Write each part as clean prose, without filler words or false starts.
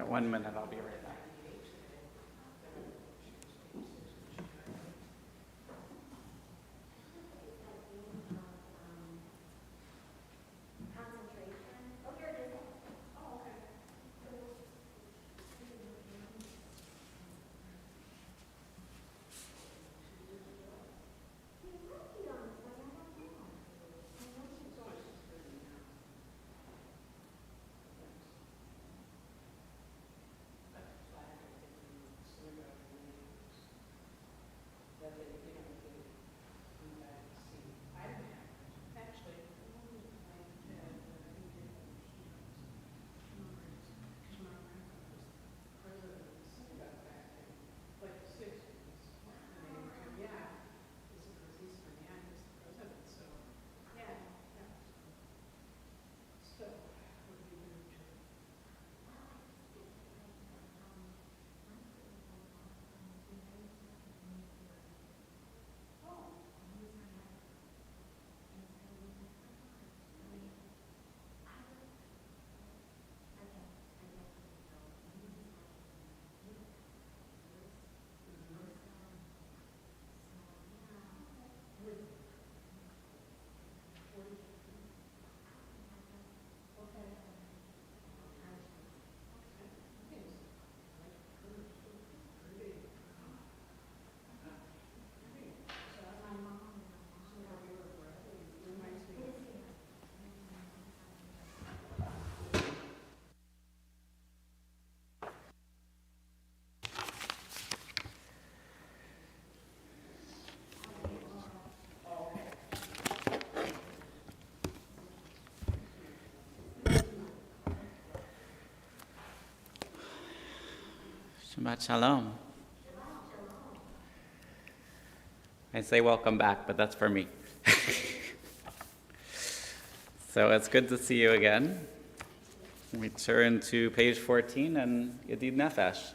got 1 minute, I'll be right back. Shabbat Shalom. I say welcome back, but that's for me. So it's good to see you again. We turn to page 14 and Yedid Nefesh.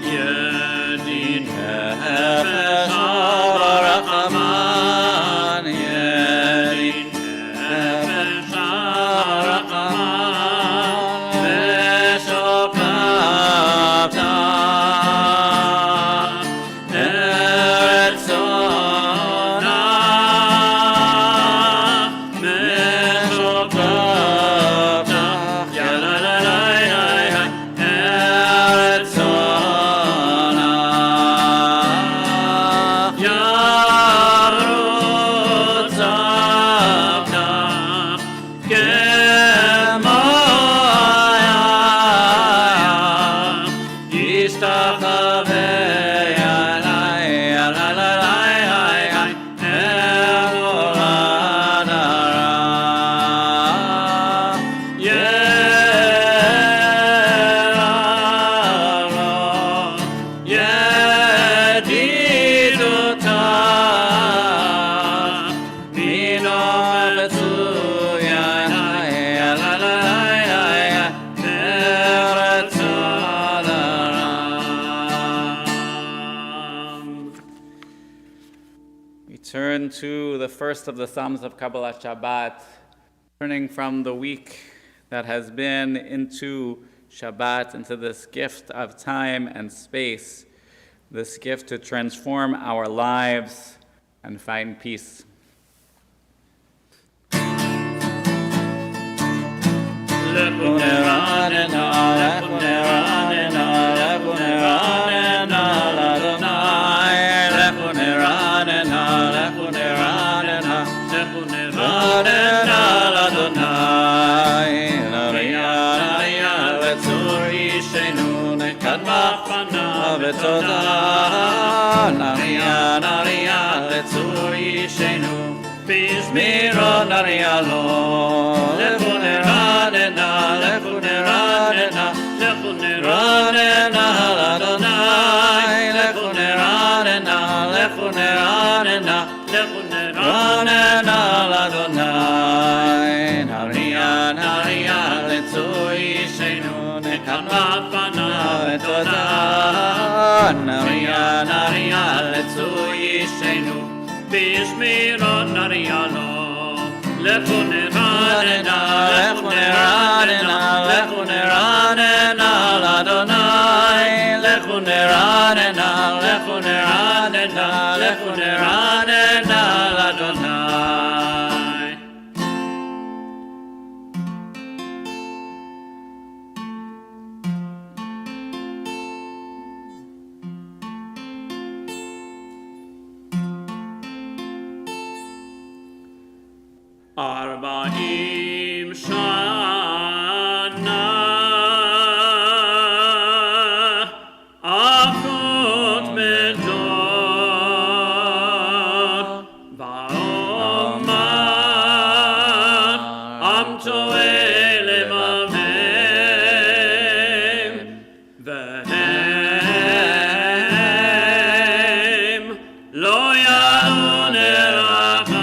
Yedid Nefesh HaRachaman, Yedid Nefesh HaRachaman, Meshokavta Eretz Zona, Meshokavta Yalalai Eretz Zona, Yarut Zavta Kemaya Yishtachavei Alai Alalai Emuladara Yeraro Yediduta Mino Betsuya Alalai Eretz Adaram. We turn to the first of the Psalms of Kabbalah Shabbat, turning from the week that has been into Shabbat, into this gift of time and space, this gift to transform our lives and find peace. Miro narialo, lefuneranena, lefuneranena, lefuneranena, Adonai, lefuneranena, lefuneranena, lefuneranena, Adonai, naria, naria, letzui shenu, nekama pana, letoda, naria, naria, letzui shenu. בשמירות נריאלו לכו נרננה לכו נרננה לכו נרננה לאדוני לכו נרננה לכו נרננה לכו נרננה לאדוני ארבעים שנה אחות מדור ואומר עם טועה לבבם והם לא יעלו נרחי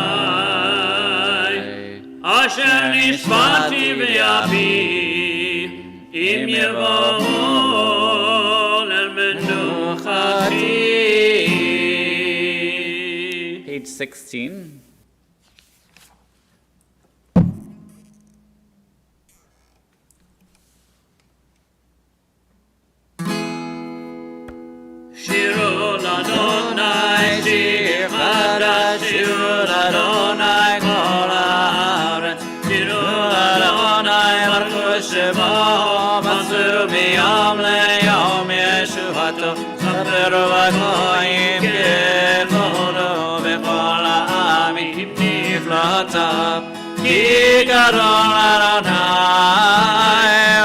אשר נשבעתי ביבי אם יבואו למנוחתי. Page 16. שירו לאדוני שיר חדש שירו לאדוני כל הארץ שירו לאדוני ברכו שמו מסור מיום ליום ישועתו ספרו בגויים ככבודו בכל העמים נפלאותיו כי גדול אדוני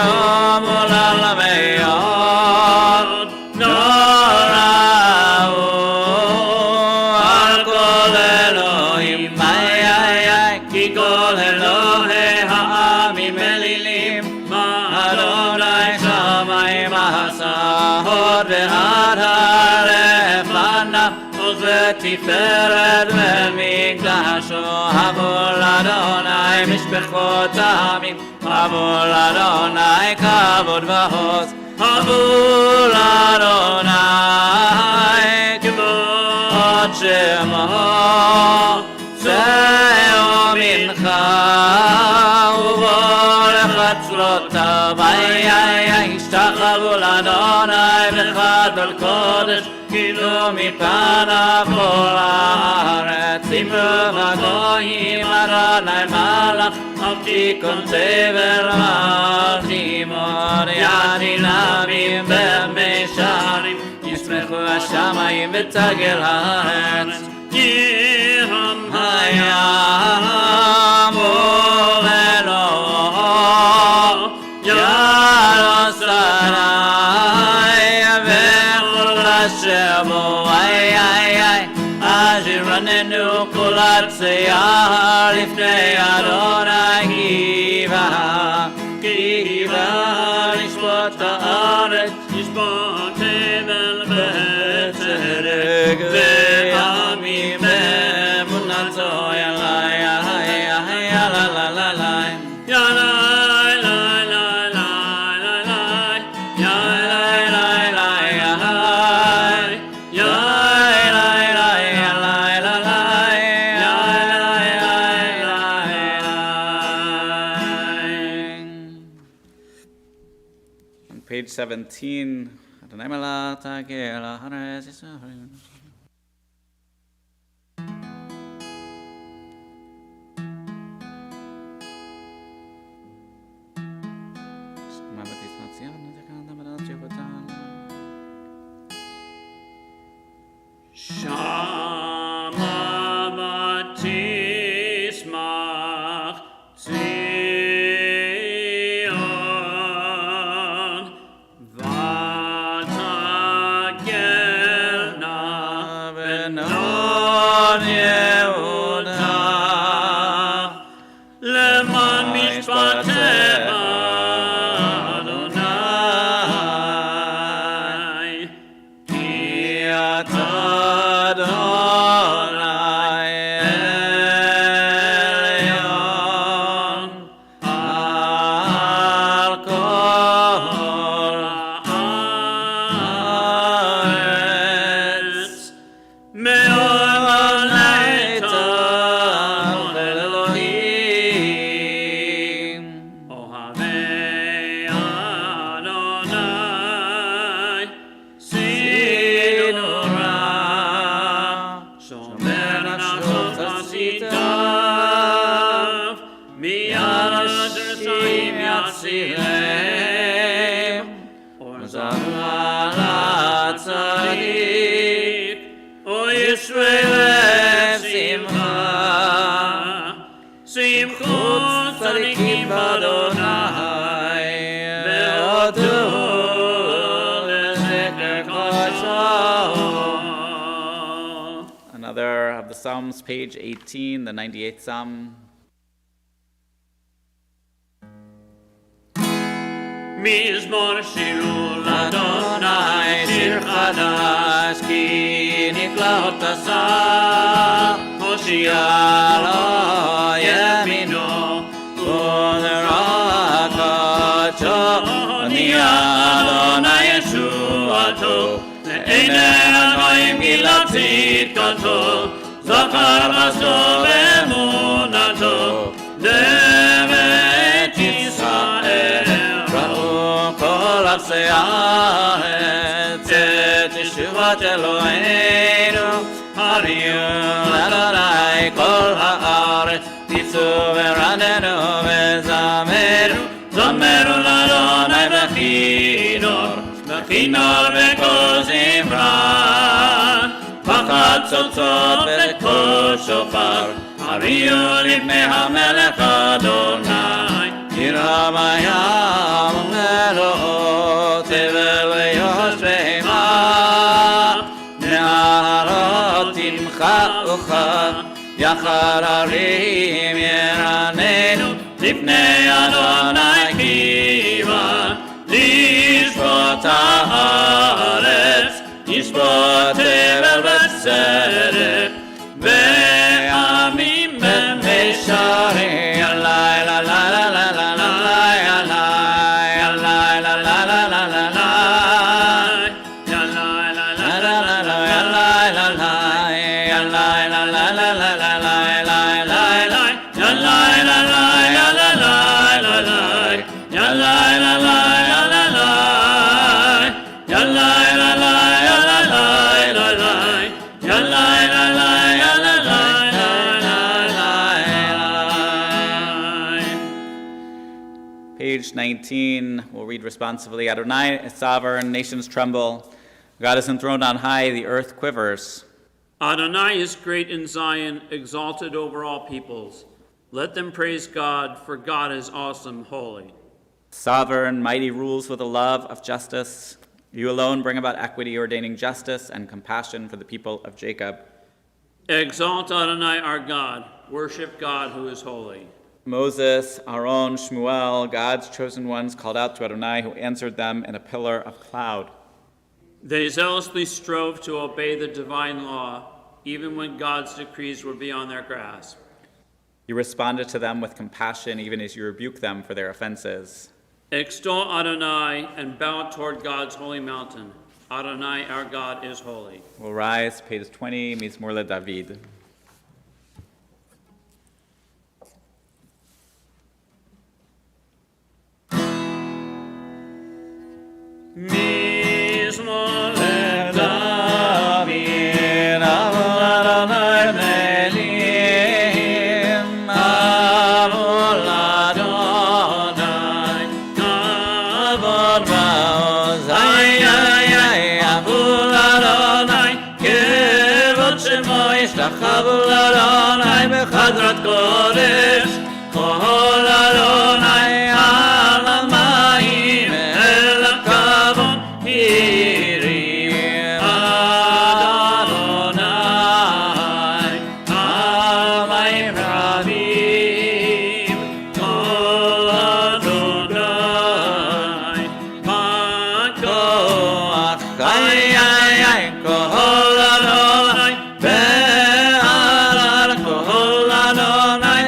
ומהולל מאוד נורא הוא על כל אלוהים כי כל אלוהי העמים אלילים מה אדוני שמיים עשה הוד ועד לפניו עוז ותפארת במקדשו עבור לאדוני משפחות העמים עבור לאדוני כבוד ועוז עבור לאדוני כבוד שמו שאו מנחה ובוא לחצלותיו השתחוו לאדוני בחדול קודש כאילו מפניו כל הארץ ציפו בגויים אדוני מלך על תיקון תבל מלכים עוד ידינמים במישרים ישמחו השמיים ותגל הארץ ירם הים ולנו יד שרי וכל אשר בו אשר רננו כל הצייר לפני אדוני גיבה לשפוט הארץ לשפוט תבל בצדק ועמים באמונתו יאללה Page 17. Adonai melech tagir haaretz Yisrael. Shama batismach Zion v'tagelna Atzileim, Orzala Tzadik, O Yisrael Simcha, Simchot Tzadikim Adonai, Ve'odu Lezeker Kodsho. Another of the Psalms, page 18, the 98th Psalm. Mizmor shiru l'Adonai, shir chadash, ki niklot asa, Hoshia lo yemino, u'nerakacho, ani Adonai Yeshuato, le'enei Elohim gilatzit kato, zakar baso ve'emunato, le'vet Yisrael. כל אפסי הארץ את ישועת אלוהינו הריעו לאדוני כל הארץ תצאו ורננו וזמרו זמרו לאדוני בכינור בקול זמרה בחצוצות ובקול שופר הריעו לפני המלך אדוני ירם הים ומלואו תבל ויושביה נהרות תמחאוך יחר הרים ירננו לפני אדוני קיבה לשפוט הארץ ישפוט תבל בצדק ועמים במישרים הלילה לילה Page 19, we'll read responsively. Adonai is sovereign, nations tremble. God is enthroned on high, the earth quivers. Adonai is great in Zion, exalted over all peoples. Let them praise God, for God is awesome, holy. Sovereign, mighty rules with a love of justice. You alone bring about equity, ordaining justice and compassion for the people of Jacob. Exalt Adonai our God. Worship God who is holy. Moses, Aaron, Shmuel, God's chosen ones, called out to Adonai, who answered them in a pillar of cloud. They zealously strove to obey the divine law, even when God's decrees were beyond their grasp. You responded to them with compassion, even as you rebuked them for their offenses. Extol Adonai and bow toward God's holy mountain. Adonai our God is holy. We'll rise, page 20, Mizmor LeDavid. Mizmor LeDavid, Adonai Melim, Adonai, Avod Maoz, Adonai, Kevod Shemo Yishtachavu Adonai, Bechadrat Kodesh, Kol Adonai, Al Hamayim, El HaKavod, Hirim, Adonai, Hamayim Ravim, Kol Adonai, Makoach, Kol Adonai, Be'al Kol Adonai,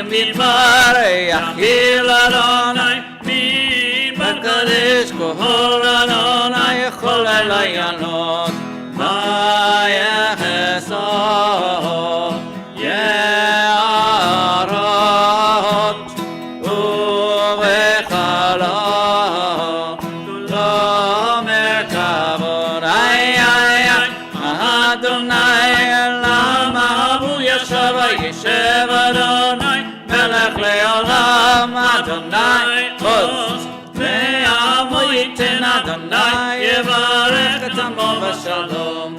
במדבר יחיל אדוני בקדש כל אדוני יכול לענות מה יחסו יערות ובחלום לא מרכבות אדוני למה הוא ישב אדוני מלך לעולם אדוני עוז ועמו ייתן אדוני יברך את עמו בשלום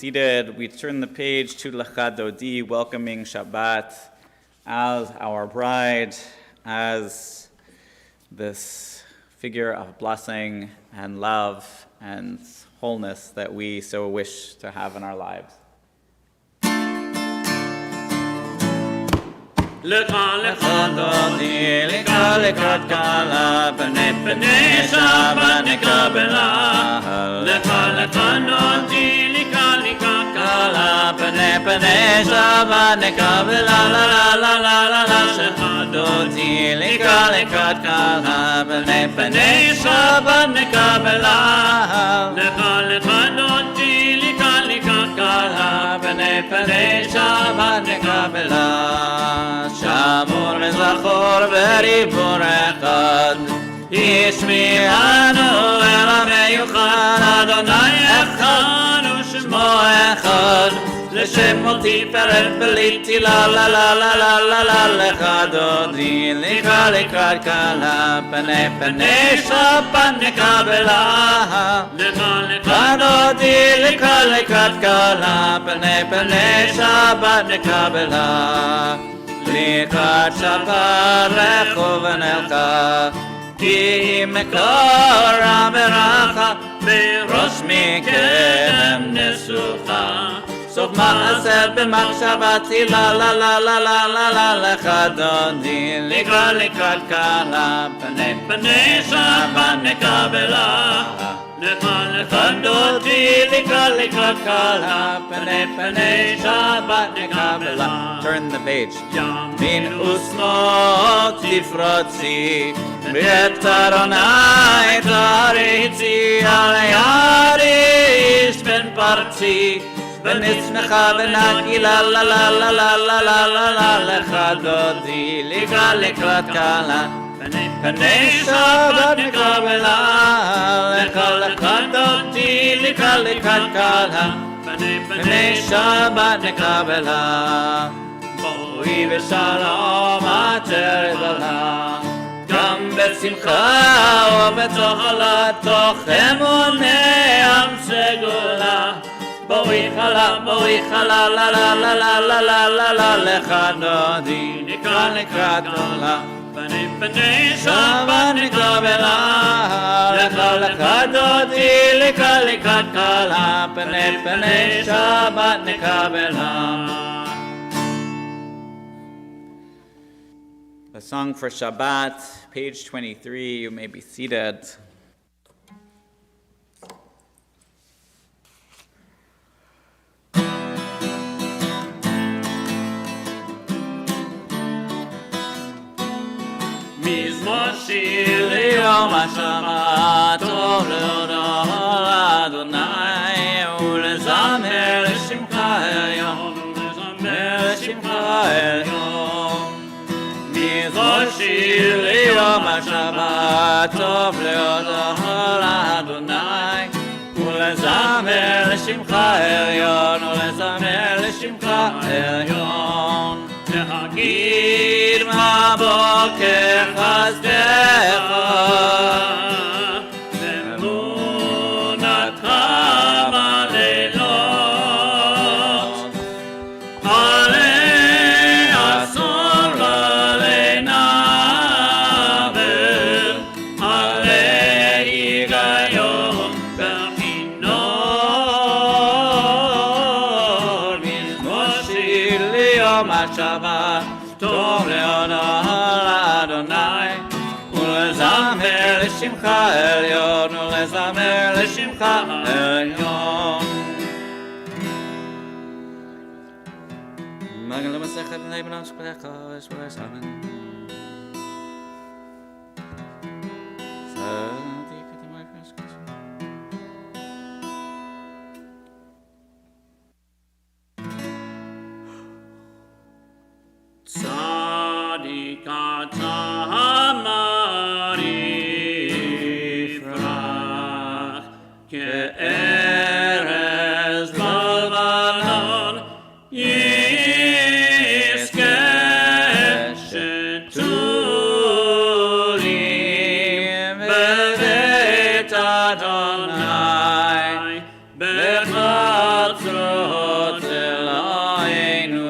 Seated, we turn the page to Lecha Dodi, welcoming Shabbat as our bride, as this figure of blessing and love and wholeness that we so wish to have in our lives. Lecha Dodi, Lecha Lekat Kala, Bnei Bnei Shabbat Nekabela. Lecha Dodi, Kala Bnei Bnei Shabbat Nekabela la la la la la Shechadoti Lekat Kala Bnei Bnei Shabbat Nekabela Lechadoti Lekat Kala Bnei Bnei Shabbat Nekabela Shamur Zachor Beribur Echad Yishmi'anu El HaMeyuchad Adonai Echad Shmo Echad L'Shem Tiferet B'Liti La La La La La La La Lecha Dodi Lecha Lekat Kala Bnei Bnei Shabbat Nekabela Lecha Dodi Lecha Lekat Kala Bnei Bnei Shabbat Nekabela Lekat Shabbat Rechu V'Nelcha Ki Mekora Beracha Berosh Mikedem Nesucha Sof Ma'aseh B'Machshavati La La La La La La La Lecha Dodi Lecha Lekat Kala Bnei Bnei Shabbat Nekabela Lecha Dodi Lecha Lekat Kala Bnei Bnei Shabbat Nekabela. Turn the page. Min Usmo Tifrotzi B'et Adonai Taritzi Al Yarish Ben Parzi ונצמחה ונגילה לה לה לה לה לה לה לה לה לך דודי ליגה לקראת קלה פני שבת נקבלה לך דודי ליגה לקראת קלה פני שבת נקבלה בואי ושלום התרבלה גם בשמחה ובתוכלה תוך אמוני עם סגולה בואי חלה, la la la la la la la la lecha dodi נקרא לקראת עולה פני שבת נקבלה lecha dodi לקראת קלה פני שבת נקבלה. A song for Shabbat, page 23, you may be seated. מזמור שיר ליום השבת, טוב להודות לאדוני, ולזמר לשמך העליון, ולזמר לשמך העליון. מזמור שיר ליום השבת, טוב להודות לאדוני, ולזמר לשמך העליון, ולזמר לשמך העליון. להגיד בבוקר חסדך ואמונתך בלילות Yom HaShabbat, Tov Le'ona Adonai, Ulezamer L'Shimcha Elyon, Ulezamer L'Shimcha Elyon. Magen L'Masechet Bnei B'nai Shkolecha, Shkolecha Amen. Tzadik ata marifrach ke'erez b'Lebanon yizkeh shetulim bebeit Adonai bechatzot Eloheinu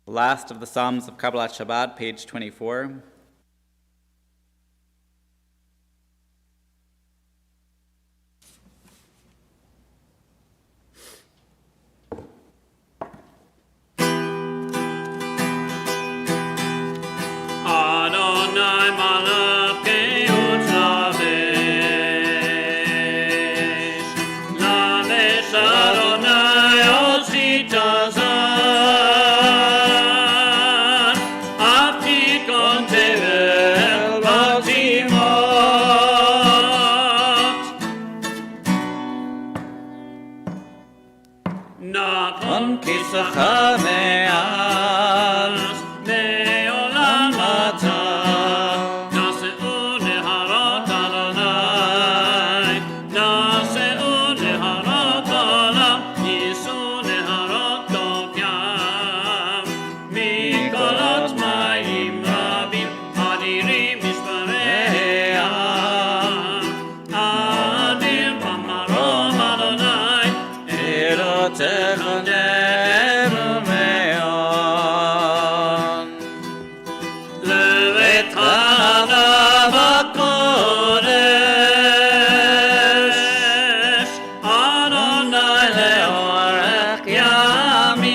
Last of the Psalms of Kabbalat Shabbat, page 24. Adonai Malacheu Tzavesh, Lamesh Adonai Otzitazan, Aptikon Tevel Batimot, Nakon Kisacha Me'az, Me'olam Ata, Naseu Neharot Adonai, Naseu Neharot Olam, Yisu Neharot Tokyam, Mikolot Mayim Rabim, Adirim Mishpaream, Adir Pamarom Adonai, Elotecha Ne'eru Me'on. Levet Hanav HaKodesh, Adonai Leorech Yamim.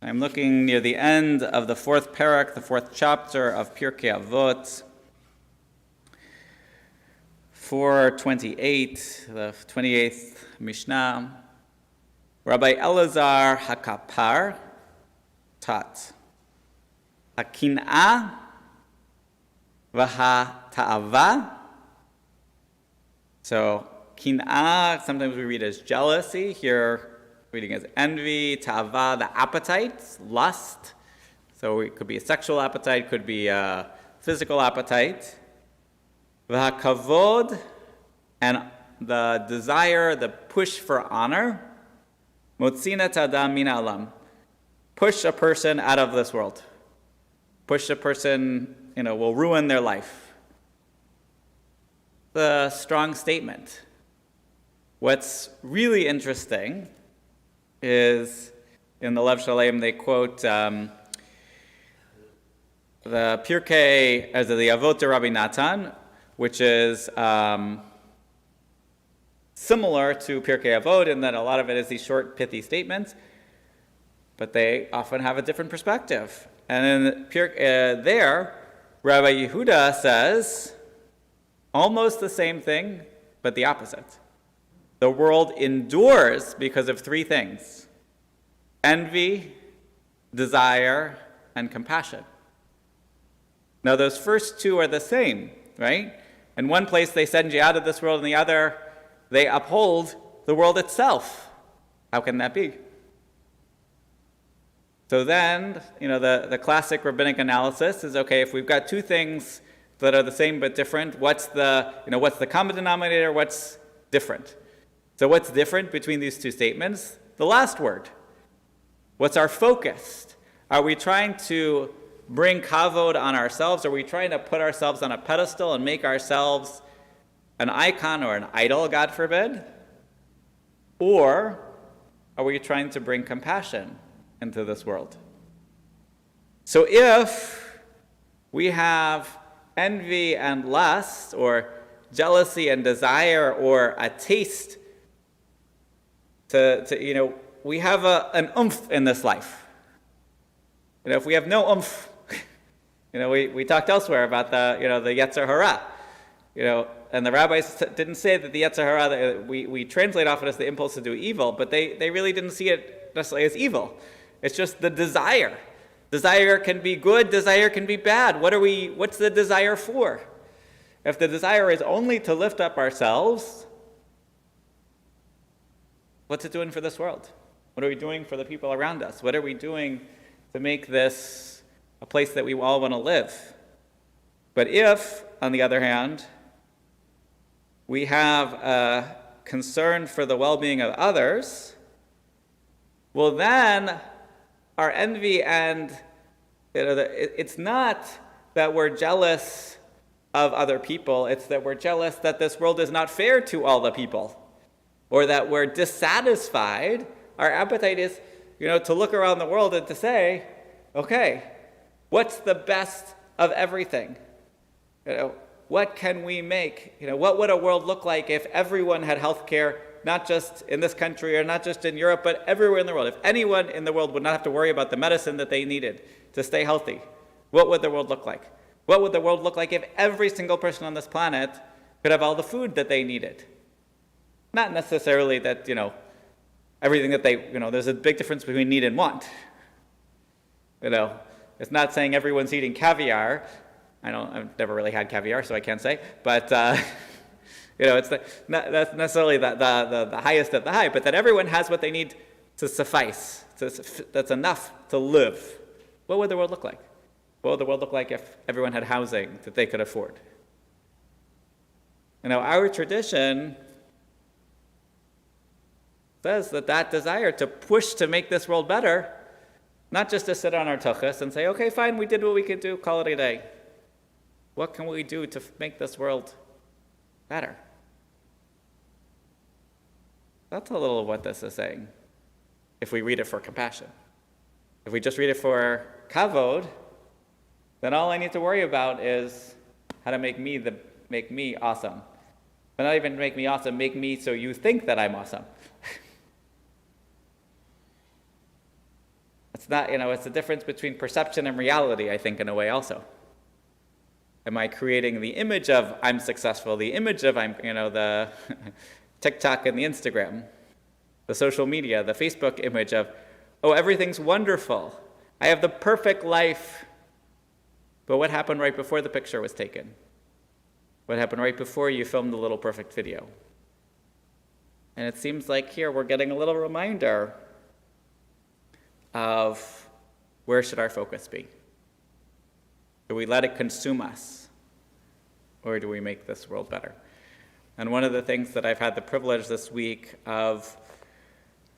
I'm looking near the end of the fourth parak, the fourth chapter of Pirkei Avot, 428, the 28th Mishnah. Rabbi Elazar HaKapar taught, Hakin'ah v'ha-ta'ava. So, kin'ah, sometimes we read as jealousy. Here, reading as envy. Ta'ava, the appetite, lust. So it could be a sexual appetite, could be a physical appetite. V'ha-kavod, and the desire, the push for honor. Motzina ta'adam min ha'olam, push a person out of this world. Push a person, will ruin their life. The strong statement. What's really interesting is in the Lev Shalem they quote the Pirkei as the Avot de Rabbi Natan, which is similar to Pirkei Avot in that a lot of it is these short, pithy statements, but they often have a different perspective. And in there, Rabbi Yehuda says almost the same thing, but the opposite. The world endures because of three things: envy, desire, and compassion. Now, those first two are the same, right? In one place, they send you out of this world, and the other, they uphold the world itself. How can that be? So then, the classic rabbinic analysis is, okay, if we've got two things that are the same but different, what's the common denominator, what's different? So what's different between these two statements? The last word. What's our focus? Are we trying to bring kavod on ourselves? Are we trying to put ourselves on a pedestal and make ourselves an icon or an idol, God forbid? Or are we trying to bring compassion into this world? So if we have envy and lust, or jealousy and desire, or a taste we have an oomph in this life. If we have no oomph, we talked elsewhere about the Yetzer Hara, and the rabbis didn't say that the Yetzer Hara, we translate often as the impulse to do evil, but they really didn't see it necessarily as evil. It's just the desire. Desire can be good, desire can be bad. What's the desire for? If the desire is only to lift up ourselves, what's it doing for this world? What are we doing for the people around us? What are we doing to make this a place that we all want to live? But if, on the other hand, we have a concern for the well-being of others, well then our envy and it's not that we're jealous of other people, it's that we're jealous that this world is not fair to all the people, or that we're dissatisfied. Our appetite is, to look around the world and to say, okay, what's the best of everything? What can we make? What would a world look like if everyone had health care, not just in this country or not just in Europe, but everywhere in the world? If anyone in the world would not have to worry about the medicine that they needed to stay healthy, what would the world look like? What would the world look like if every single person on this planet could have all the food that they needed? Not necessarily that, everything that there's a big difference between need and want. It's not saying everyone's eating caviar. I've never really had caviar, so I can't say, but it's not that's necessarily the highest of the high, but that everyone has what they need to suffice, that's enough to live. What would the world look like? What would the world look like if everyone had housing that they could afford? Our tradition says that desire to push to make this world better, not just to sit on our tuchus and say, okay, fine, we did what we could do, call it a day. What can we do to make this world better? That's a little of what this is saying, if we read it for compassion. If we just read it for kavod, then all I need to worry about is how to make me awesome. But not even make me awesome, make me so you think that I'm awesome. It's not, it's the difference between perception and reality, I think, in a way also. Am I creating the image of I'm successful, the image of the TikTok and the Instagram, the social media, the Facebook image of, oh, everything's wonderful. I have the perfect life. But what happened right before the picture was taken? What happened right before you filmed the little perfect video? And it seems like here we're getting a little reminder of where should our focus be? Do we let it consume us? Or do we make this world better? And one of the things that I've had the privilege this week of,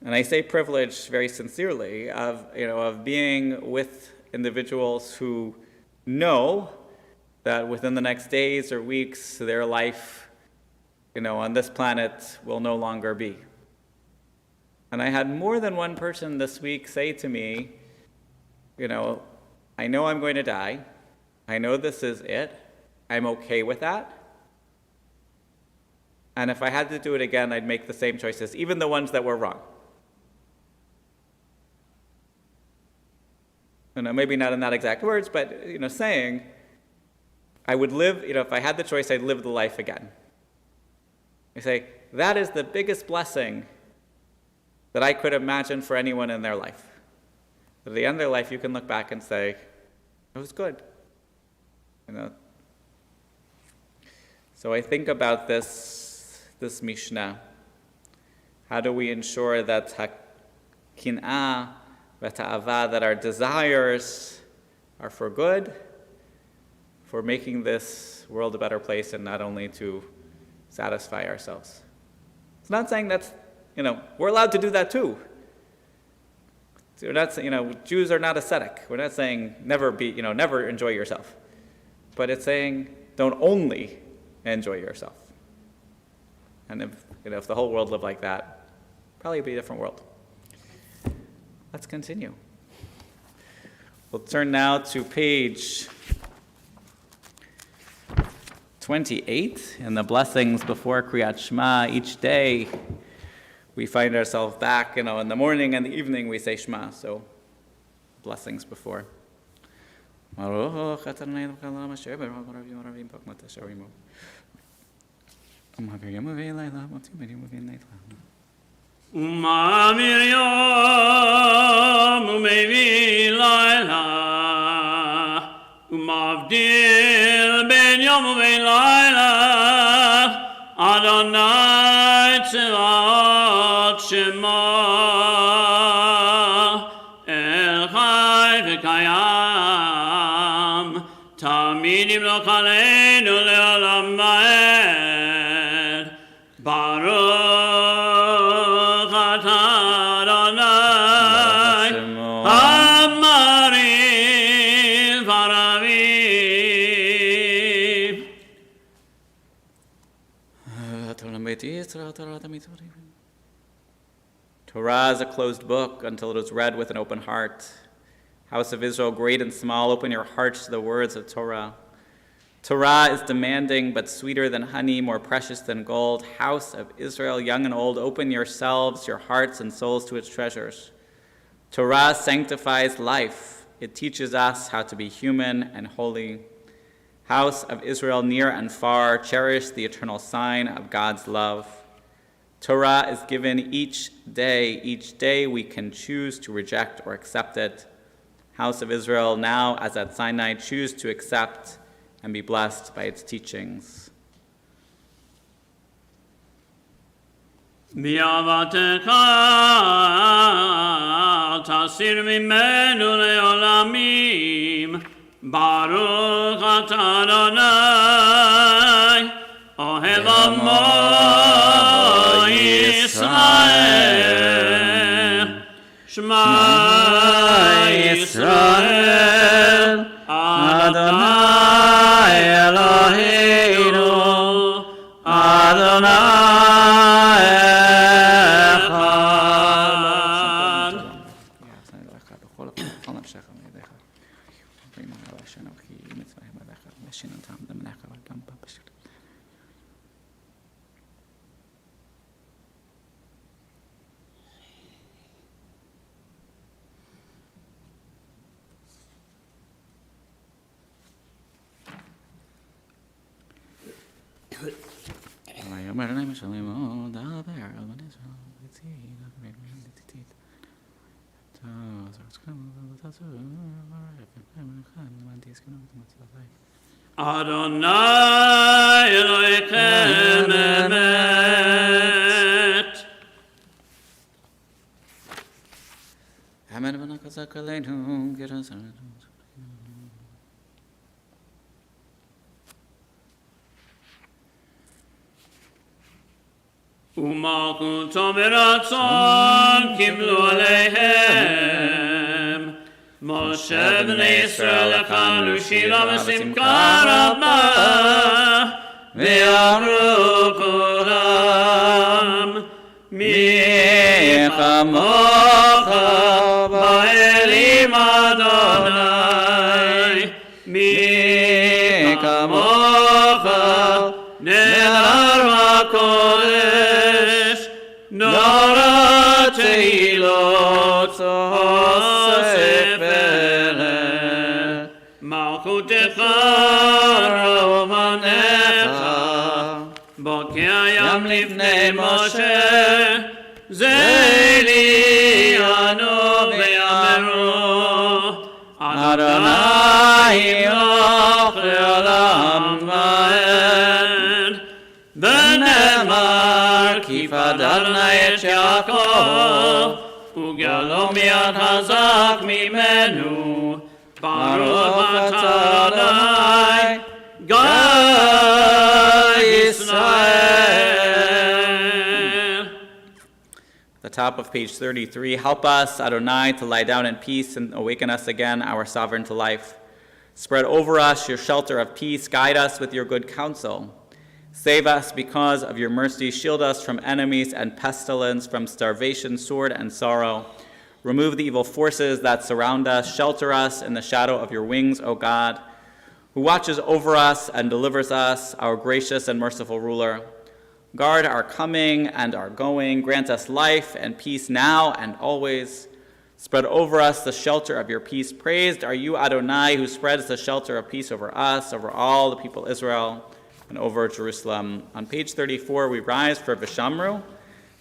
and I say privilege very sincerely, of being with individuals who know that within the next days or weeks, their life, on this planet will no longer be. And I had more than one person this week say to me, I know I'm going to die. I know this is it. I'm okay with that. And if I had to do it again, I'd make the same choices, even the ones that were wrong. Maybe not in that exact words, but, saying, I would live, if I had the choice, I'd live the life again. I say, that is the biggest blessing that I could imagine for anyone in their life. At the end of their life, you can look back and say, it was good. So I think about this Mishnah. How do we ensure that kin'ah, v'ta'ava, that our desires are for good, for making this world a better place and not only to satisfy ourselves. It's not saying that's, we're allowed to do that too. We're not, Jews are not ascetic. We're not saying never enjoy yourself. But it's saying don't only enjoy yourself. And if the whole world lived like that, probably it'd be a different world. Let's continue. We'll turn now to page 28 in the blessings before Kriyat Shema. Each day we find ourselves back, in the morning and the evening we say Shema, so blessings before. Uma Miriam umevi laila umavdil ben yom umevi laila Adonai tzivot shema el chai v'kayam tamid yimloch aleinu le'olam va'ed Baruch Torah is a closed book until it is read with an open heart. House of Israel, great and small, open your hearts to the words of Torah. Torah is demanding, but sweeter than honey, more precious than gold. House of Israel, young and old, open yourselves, your hearts and souls to its treasures. Torah sanctifies life. It teaches us how to be human and holy. House of Israel, near and far, cherish the eternal sign of God's love. Torah is given each day. Each day we can choose to reject or accept it. House of Israel, now as at Sinai, choose to accept and be blessed by its teachings. Mi'avatecha tasir mimenu le'olamim Baruch atah Adonai Ohev amo Yisrael Shema Yisrael Adonai Eloheinu Adonai Echad. Adonai Elohechem emet. Amen. ומלכותו ברצון קיבלו עליהם. משה בני ישראל לחנו שירה ושמחה רבה, ואמרו כולם, מי כמוך באלים אדוני, מי כמוך נהדר הקודש, נורא תהילות אוסף אלה, מלכותך רומנך, בוקע ים לפני משה, זה לי אנו ויאמרו, אדוני ימלוך לעולם ועד, ונאמר כי פדלנה את יעקב וגלו מיד חזק ממנו, ברוך אתה אדוני, God Israel. The top of page 33, help us, Adonai, to lie down in peace and awaken us again, our sovereign to life. Spread over us your shelter of peace, guide us with your good counsel. Save us because of your mercy, shield us from enemies and pestilence, from starvation, sword, and sorrow. Remove the evil forces that surround us, shelter us in the shadow of your wings, O God, who watches over us and delivers us, our gracious and merciful ruler. Guard our coming and our going. Grant us life and peace now and always. Spread over us the shelter of your peace. Praised are you, Adonai, who spreads the shelter of peace over us, over all the people of Israel, and over Jerusalem. On page 34, we rise for Vishamru,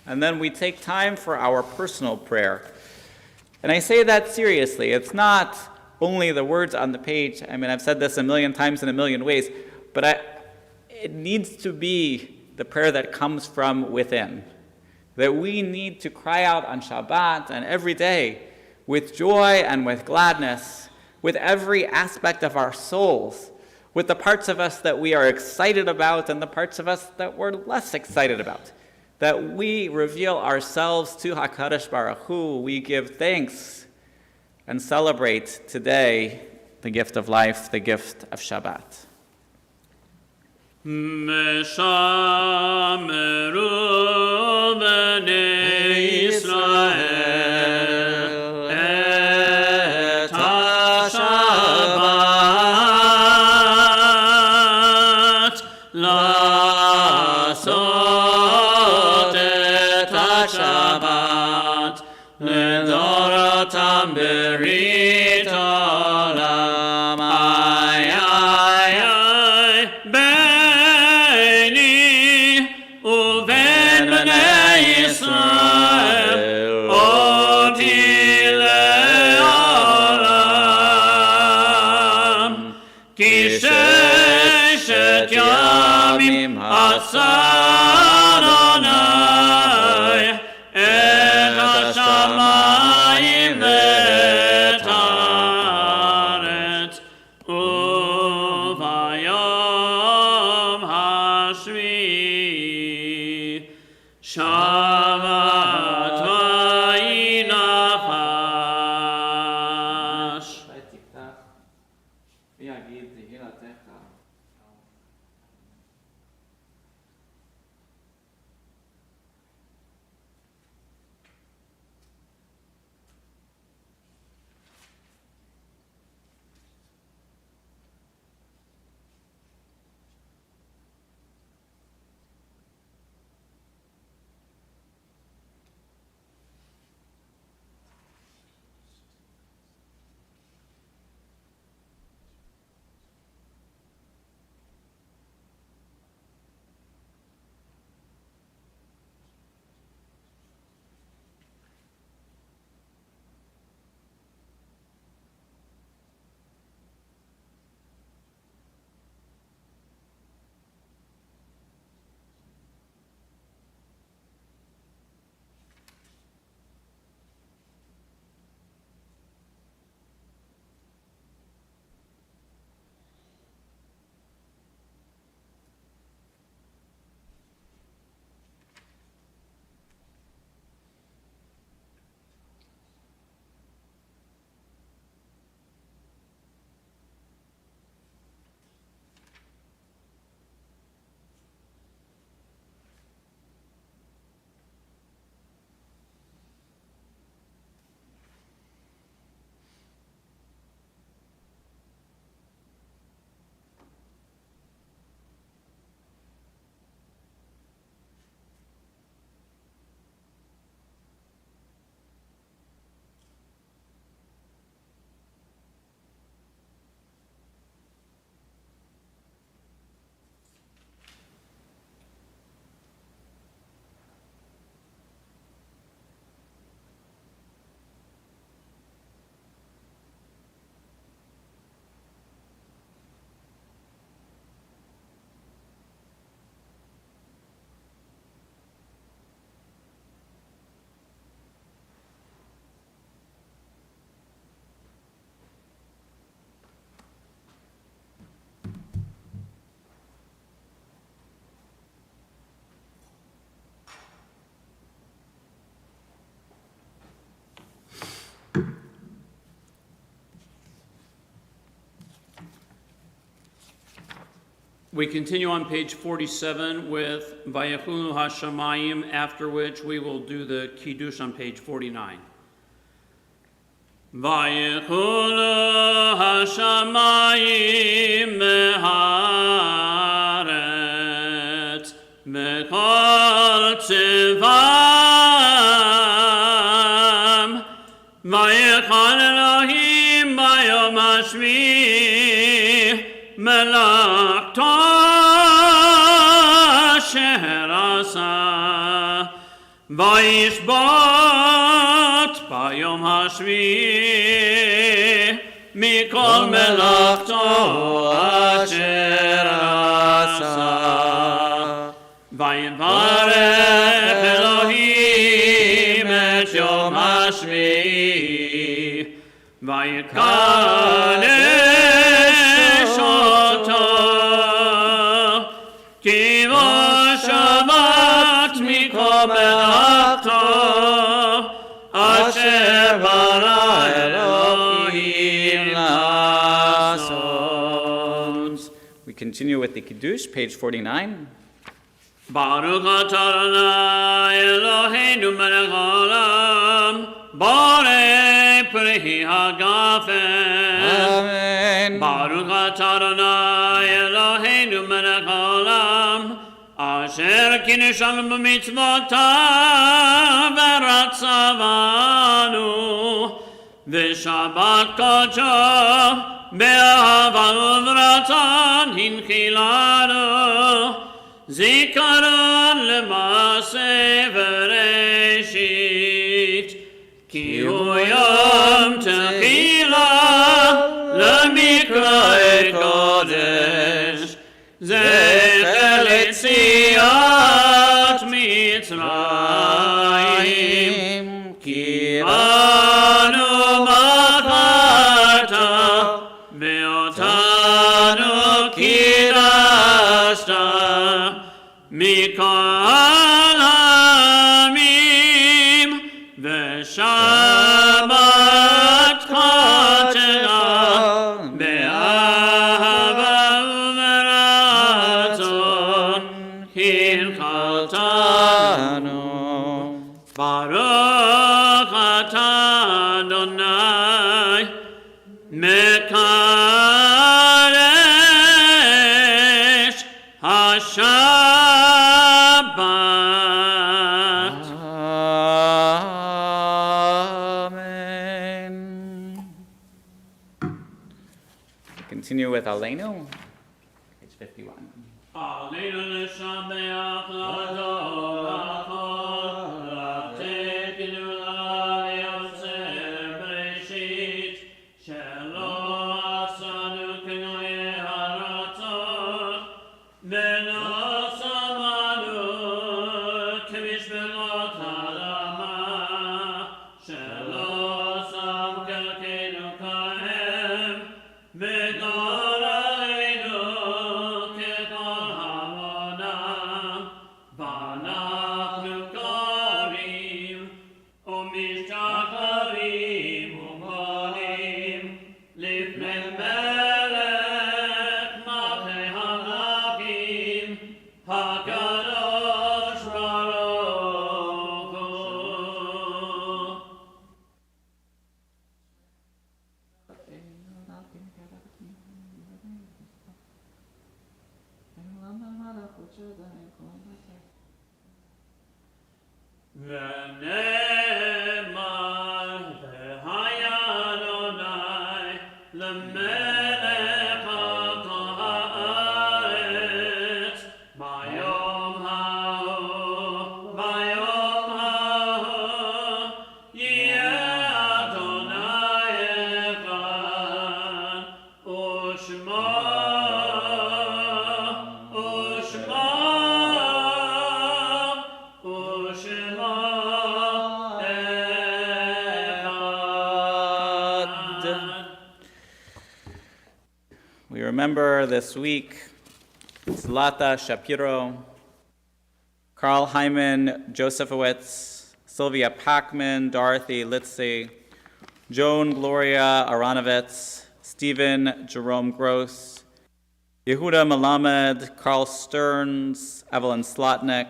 and then we take time for our personal prayer. And I say that seriously. It's not only the words on the page. I mean, I've said this a million times in a million ways, but it needs to be the prayer that comes from within, that we need to cry out on Shabbat and every day with joy and with gladness, with every aspect of our souls, with the parts of us that we are excited about and the parts of us that we're less excited about, that we reveal ourselves to HaKadosh Baruch Hu. We give thanks and celebrate today the gift of life, the gift of Shabbat. Meshameru b'nei Yisrael et HaShabbat la'asot et HaShabbat לדורותם ברית עולם. איי איי איי ביני ובין בני ישראל אותי לעולם. כי ששת ימים עשה אדוני את השמיים ואת הארץ, וביום השביעי שבת וינפש. We continue on page 47 with Vayechulu Hashamayim, after which we will do the Kiddush on page 49. Vayechulu Hashamayim meharet mekol tzivam Vayechal Elohim bayom hashvi Melakto asher asa vayishbot bayom hashvi mikol melakto asher asa vayivarech Elohim et yom hashvi vayikadesh Shabbat mikol melakto asher bara Elohim lasot. We continue with the Kiddush, page 49. Baruch atah Adonai Eloheinu melech haolam borei pri hagafen. Amen. Baruch atah Adonai Eloheinu melech haolam asher kineshanu b'mitzvotav v'ratzavanu v'shabbat kodsho be'ahava u'v'ratzon hinchilanu zikaron l'maaseh v'reshit ki hu yom techilah l'mikra'ei kodesh zecher l'tziat Mitzrayim ki banu macharta ve'otanu kidashta mikol ha'amim ve'shabbat kodesh be'ahava u'v'ratzon hilchaltanu Baruch atah Adonai mekadesh HaShabbat. Amen. Continue with Aleinu, page 51. Aleinu l'shabeach l'ador l'achol l'tekenu l'yotzer b'reshit shelo asanu k'noyeh haratzot v'no samanu k'mishpelot ha'adama shelo sam kelkenu kahem v'gor aleinu k'kol hamonam v'anachnu korim u'mishtacharim u'molim lifnei melech malchei hamlachim hakadosh baruch hu. V'ne'emar v'haya Adonai l'melech al kol ha'aretz bayom ha'hu yeh Adonai echad u'shmo We remember this week Zlata Shapiro, Carl Hyman Josephowitz, Sylvia Packman, Dorothy Litzy, Joan Gloria Aronovitz, Stephen Jerome Gross, Yehuda Melamed, Carl Stearns, Evelyn Slotnick,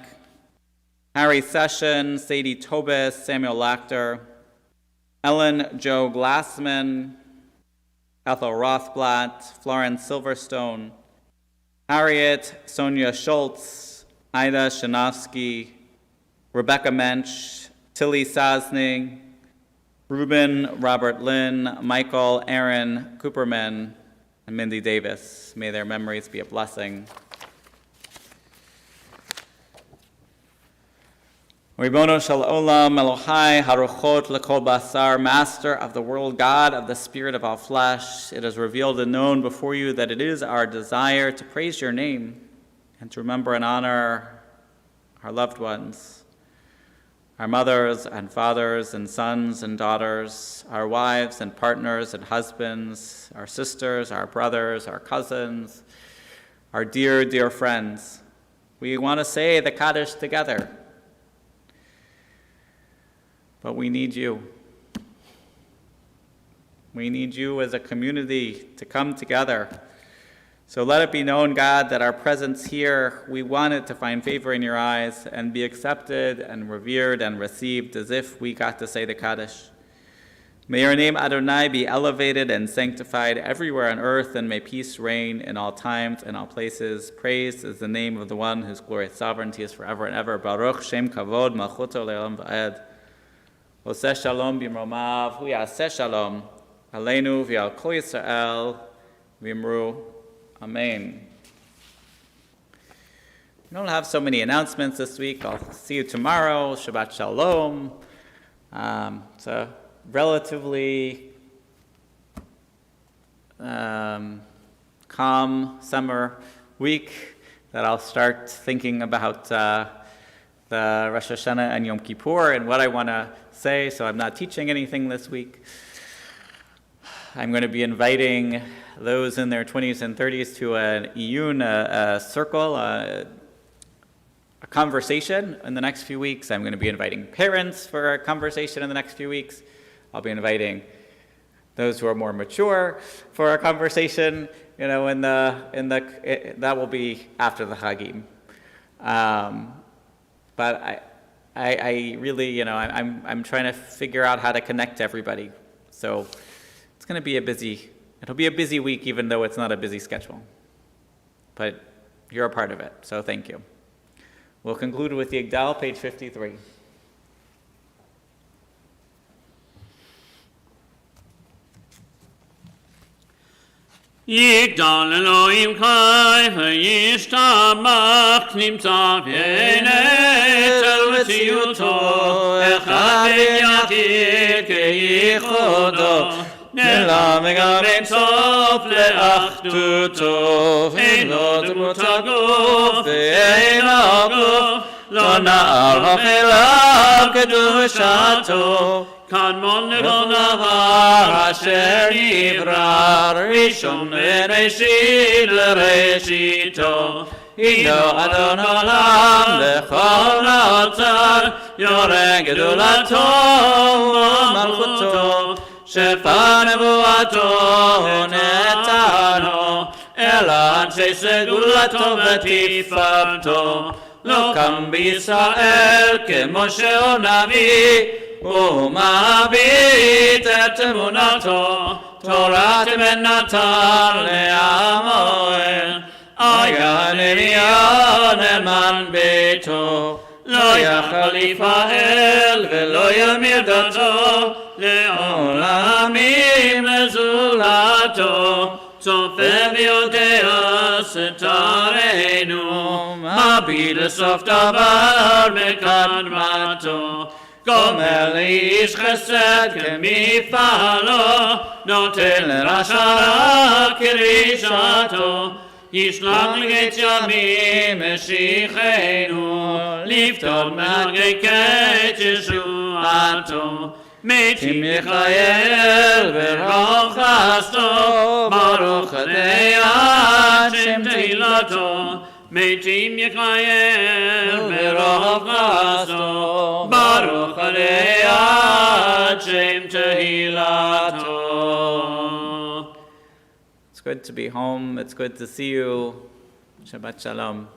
Harry Session, Sadie Tobis, Samuel Lachter, Ellen Joe Glassman, Ethel Rothblatt, Florence Silverstone, Harriet Sonia Schultz, Ida Shanofsky, Rebecca Mensch, Tilly Sasning, Ruben Robert Lynn, Michael Aaron Cooperman, and Mindy Davis. May their memories be a blessing. Ribono shel olam, Elohai, haruchot lekol basar, Master of the world, God of the spirit of all flesh, it is revealed and known before you that it is our desire to praise your name and to remember and honor our loved ones, our mothers and fathers and sons and daughters, our wives and partners and husbands, our sisters, our brothers, our cousins, our dear, dear friends. We want to say the Kaddish together. But we need you. We need you as a community to come together. So let it be known, God, that our presence here, we want it to find favor in your eyes and be accepted and revered and received as if we got to say the Kaddish. May your name, Adonai, be elevated and sanctified everywhere on earth, and may peace reign in all times and all places. Praise is the name of the one whose glorious sovereignty is forever and ever. Baruch Shem Kavod Malchuto Le'olam Va'ed. Oseh Shalom Bimromav, Hu Yaseh Shalom, Aleinu V'al Kol Yisrael, V'imru, Amen. We don't have so many announcements this week. I'll see you tomorrow. Shabbat Shalom. It's a relatively calm summer week that I'll start thinking about the Rosh Hashanah and Yom Kippur and what I want to say, so I'm not teaching anything this week. I'm going to be inviting those in their 20s and 30s to an iyun, a circle, a conversation in the next few weeks. I'm going to be inviting parents for a conversation in the next few weeks. I'll be inviting those who are more mature for a conversation, that will be after the Hagim. But I really, I'm trying to figure out how to connect to everybody. So it's going to be it'll be a busy week, even though it's not a busy schedule. But you're a part of it, so thank you. We'll conclude with the Yigdal, page 53. יגדל אלוהים חי וישתבח נמצא בנצר וציותו אחד ויחיד כייחודו נעלם וגם אין סוף לאחדותו אין לו דמות הגוף ואין הגוף לא נער אליו קדושתו קדמון לכל דבר אשר נברא ראשון מראשית לראשיתו הנו אדון עולם לכל נוצר יורה גדולתו ומלכותו שפע נבואתו נתנו אלא אנשי סגולתו ותפארתו לא קם בישראל כמו שהוא נביא ומביט את אמונתו תורת אמת נתן לעמו היה נביאו נאמן ביתו לא יכל לפעל ולא ימיר דתו לעולמים לזולתו צופה ויודע סתרנו מביט לסוף דבר בקדמתו גומר לאיש חסד כמפעלו נותן לרשע רע כרשעתו ישלח לגט ימים משיחנו לפתור מהרגי קץ ישועתו מתים מיכאל ורוח חסדו ברוך הדיין שם תהילתו מתים מיכאל ורוח חסדו ברוך הדיין שם תהילתו. Let's It's good to be home. It's good to see you. Shabbat Shalom.